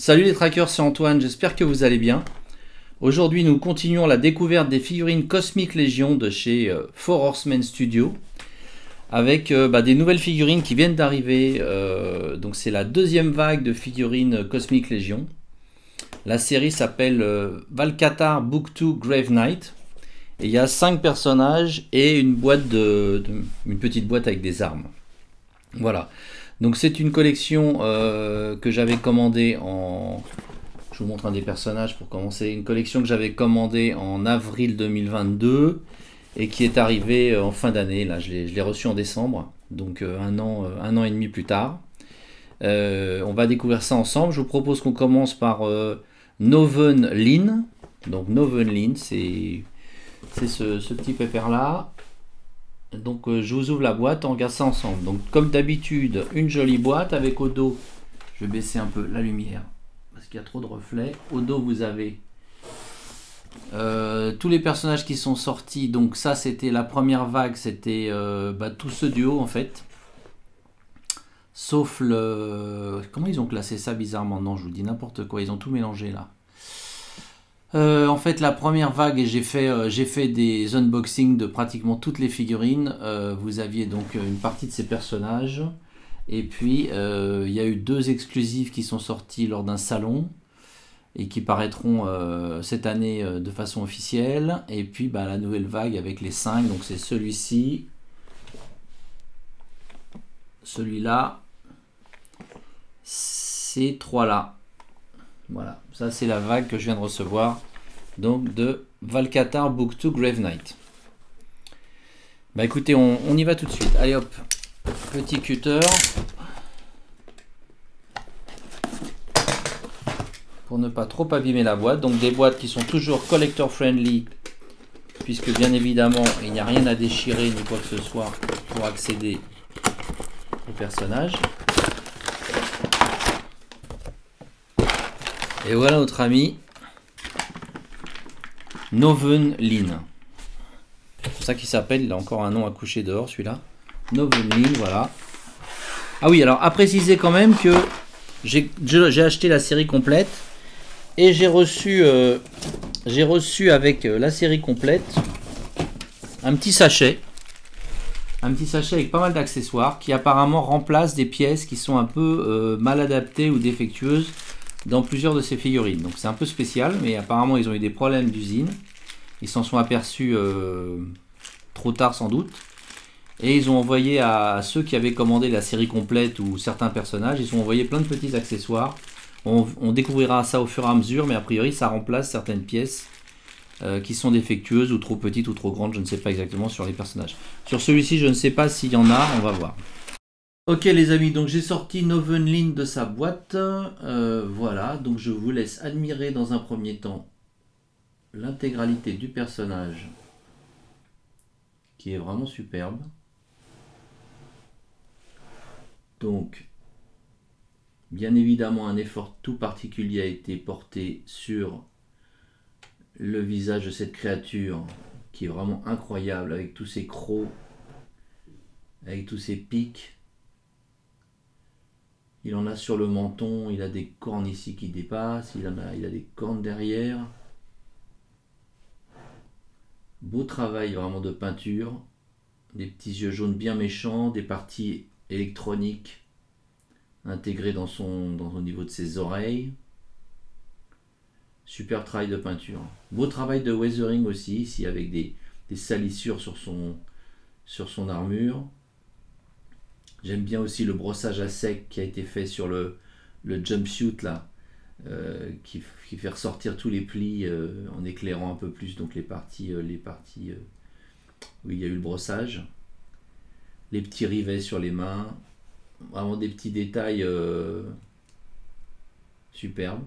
Salut les trackers, c'est Antoine, j'espère que vous allez bien. Aujourd'hui nous continuons la découverte des figurines Cosmic Legion de chez Four Horsemen Studio avec des nouvelles figurines qui viennent d'arriver. Donc c'est la deuxième vague de figurines Cosmic Legion. La série s'appelle Valkatar Book 2 Grave Knight. Et il y a 5 personnages et une boîte une petite boîte avec des armes. Voilà. Donc c'est une collection que j'avais commandée en... Je vous montre un des personnages pour commencer. Une collection que j'avais commandée en avril 2022 et qui est arrivée en fin d'année. Là, je l'ai reçue en décembre, donc un an et demi plus tard. On va découvrir ça ensemble. Je vous propose qu'on commence par Noven Lyn. Donc Noven Lyn, c'est ce petit pépère là. Donc je vous ouvre la boîte, on regarde ça ensemble. Donc comme d'habitude, une jolie boîte avec au dos, je vais baisser un peu la lumière parce qu'il y a trop de reflets. Au dos vous avez tous les personnages qui sont sortis. Donc ça c'était la première vague, c'était tous ceux du haut en fait. Sauf le... Comment ils ont classé ça bizarrement? Non, je vous dis n'importe quoi, ils ont tout mélangé là. En fait la première vague, et j'ai fait des unboxings de pratiquement toutes les figurines. Vous aviez donc une partie de ces personnages et puis il y a eu 2 exclusifs qui sont sortis lors d'un salon et qui paraîtront cette année de façon officielle, et puis la nouvelle vague avec les 5. Donc c'est celui-ci, celui-là, ces 3 là. Voilà, ça c'est la vague que je viens de recevoir, donc de Valkatar Book 2 Grave Knight. Bah écoutez, on y va tout de suite. Allez hop, petit cutter. Pour ne pas trop abîmer la boîte. Donc des boîtes qui sont toujours collector friendly, puisque bien évidemment il n'y a rien à déchirer ni quoi que ce soit pour accéder au personnage. Et voilà notre ami Noven Lyn. C'est pour ça qu'il s'appelle, il a encore un nom à coucher dehors celui-là. Noven Lyn, voilà. Ah oui, alors à préciser quand même que j'ai acheté la série complète et j'ai reçu avec la série complète un petit sachet. Un petit sachet avec pas mal d'accessoires qui apparemment remplacent des pièces qui sont un peu mal adaptées ou défectueuses dans plusieurs de ces figurines. Donc c'est un peu spécial, mais apparemment ils ont eu des problèmes d'usine. Ils s'en sont aperçus trop tard sans doute. Et ils ont envoyé à ceux qui avaient commandé la série complète ou certains personnages, ils ont envoyé plein de petits accessoires. On découvrira ça au fur et à mesure, mais a priori ça remplace certaines pièces qui sont défectueuses ou trop petites ou trop grandes, je ne sais pas exactement sur les personnages. Sur celui-ci, je ne sais pas s'il y en a, on va voir. Ok les amis, donc j'ai sorti Noven Lyn de sa boîte. Voilà, donc je vous laisse admirer dans un premier temps l'intégralité du personnage qui est vraiment superbe. Donc bien évidemment un effort tout particulier a été porté sur le visage de cette créature qui est vraiment incroyable, avec tous ses crocs, avec tous ses pics. Il en a sur le menton, il a des cornes ici qui dépassent, il a des cornes derrière. Beau travail vraiment de peinture, des petits yeux jaunes bien méchants, des parties électroniques intégrées au niveau de ses oreilles. Super travail de peinture. Beau travail de weathering aussi, ici avec des salissures sur son armure. J'aime bien aussi le brossage à sec qui a été fait sur le jumpsuit là, qui fait ressortir tous les plis en éclairant un peu plus donc les parties où il y a eu le brossage. Les petits rivets sur les mains, vraiment des petits détails superbes.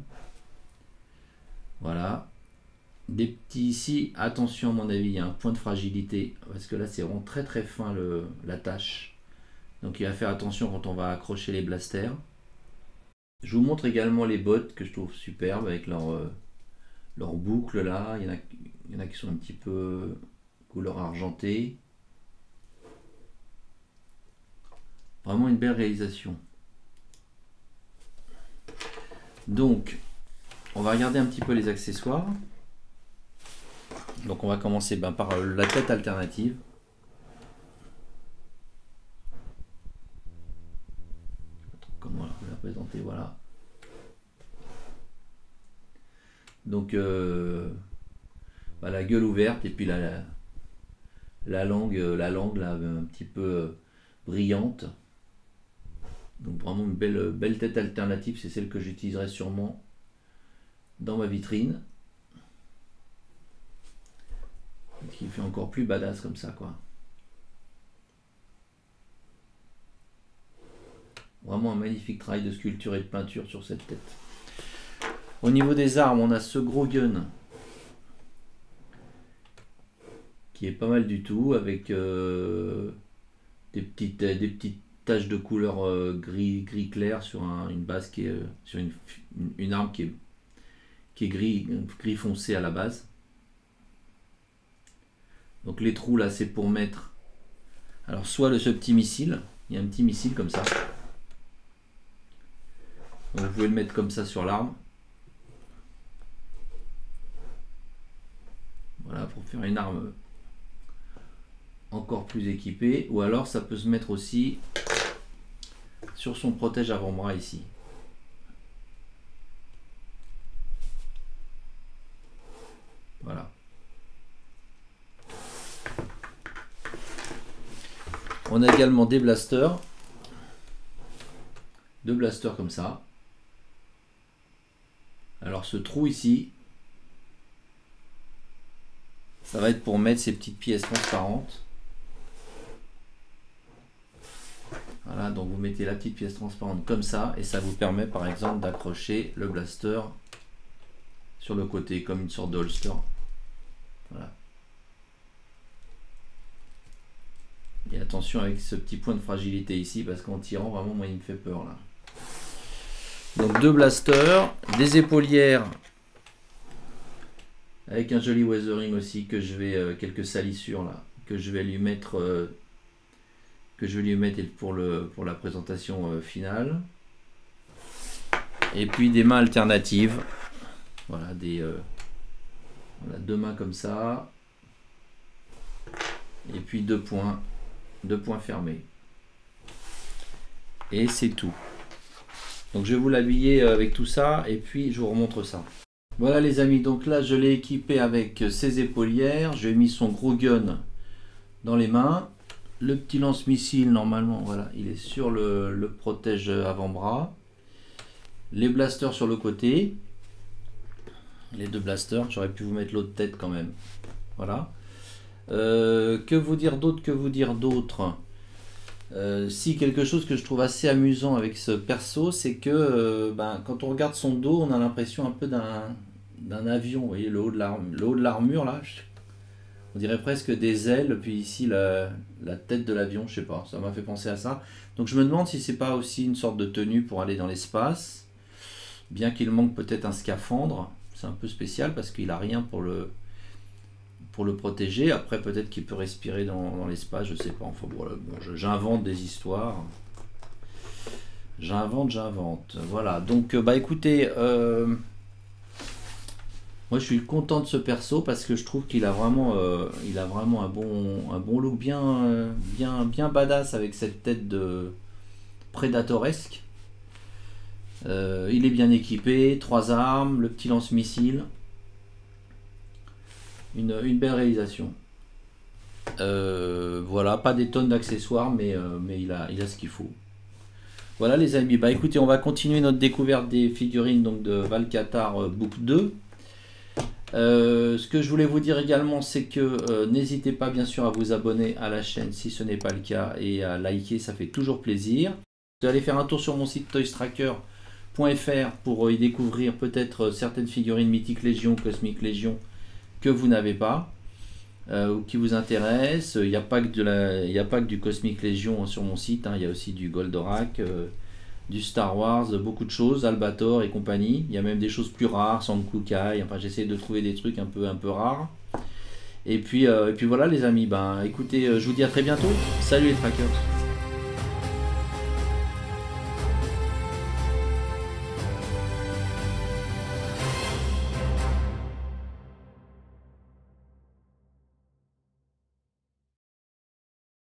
Voilà. Des petits ici, attention à mon avis, il y a un point de fragilité parce que là c'est vraiment très très fin la tâche. Donc il va faire attention quand on va accrocher les blasters. Je vous montre également les bottes que je trouve superbes avec leur boucle là. Il y en a qui sont un petit peu couleur argentée. Vraiment une belle réalisation. Donc, on va regarder un petit peu les accessoires. Donc on va commencer par la tête alternative. Comment la présenter, voilà. Donc la gueule ouverte et puis la langue là, un petit peu brillante. Donc vraiment une belle tête alternative, c'est celle que j'utiliserai sûrement dans ma vitrine. Qui fait encore plus badass comme ça, quoi. Vraiment un magnifique travail de sculpture et de peinture sur cette tête. Au niveau des armes, on a ce gros gun qui est pas mal du tout, avec des petites taches de couleur gris clair sur une base qui est sur une arme qui est gris foncé à la base. Donc les trous là, c'est pour mettre alors soit ce petit missile, il y a un petit missile comme ça. Donc vous pouvez le mettre comme ça sur l'arme. Voilà, pour faire une arme encore plus équipée, ou alors ça peut se mettre aussi sur son protège avant-bras ici. Voilà. On a également des blasters. Deux blasters comme ça. Alors ce trou ici, ça va être pour mettre ces petites pièces transparentes. Voilà, donc vous mettez la petite pièce transparente comme ça et ça vous permet par exemple d'accrocher le blaster sur le côté comme une sorte de holster. Voilà. Et attention avec ce petit point de fragilité ici, parce qu'en tirant, vraiment, moi, il me fait peur là. Donc deux blasters, des épaulières avec un joli weathering aussi que je vais quelques salissures là que je vais lui mettre pour la présentation finale. Et puis des mains alternatives. Voilà, voilà, deux mains comme ça. Et puis deux points fermés. Et c'est tout. Donc je vais vous l'habiller avec tout ça et puis je vous remontre ça. Voilà les amis, donc là je l'ai équipé avec ses épaulières. Je lui ai mis son gros gun dans les mains. Le petit lance-missile, normalement, voilà, il est sur le protège avant-bras. Les blasters sur le côté. Les deux blasters, j'aurais pu vous mettre l'autre tête quand même. Voilà. Que vous dire d'autre, si quelque chose que je trouve assez amusant avec ce perso, c'est que quand on regarde son dos, on a l'impression un peu d'un avion. Vous voyez le haut de l'armure là, on dirait presque des ailes, puis ici la tête de l'avion, je sais pas, ça m'a fait penser à ça. Donc je me demande si c'est pas aussi une sorte de tenue pour aller dans l'espace, bien qu'il manque peut-être un scaphandre. C'est un peu spécial parce qu'il a rien pour le protéger. Après peut-être qu'il peut respirer dans l'espace, je sais pas. Enfin voilà, bon, j'invente des histoires. J'invente. Voilà, donc écoutez, moi je suis content de ce perso parce que je trouve qu'il a vraiment un bon look bien badass avec cette tête de prédatoresque. Il est bien équipé, 3 armes, le petit lance-missile. Une belle réalisation. Voilà, pas des tonnes d'accessoires, mais il a ce qu'il faut. Voilà les amis, écoutez, on va continuer notre découverte des figurines donc de Valkatar Book 2. Ce que je voulais vous dire également, c'est que n'hésitez pas bien sûr à vous abonner à la chaîne si ce n'est pas le cas et à liker, ça fait toujours plaisir. Vous allez faire un tour sur mon site toystracker.fr pour y découvrir peut-être certaines figurines Mythic Légion, Cosmic Légion que vous n'avez pas ou qui vous intéressent. Il n'y a pas que du Cosmic Légion sur mon site, hein. Il y a aussi du Goldorak, du Star Wars, beaucoup de choses, Albator et compagnie. Il y a même des choses plus rares, Sankukai. Enfin, j'essaie de trouver des trucs un peu rares. Et puis voilà les amis, écoutez, je vous dis à très bientôt. Salut les trackers.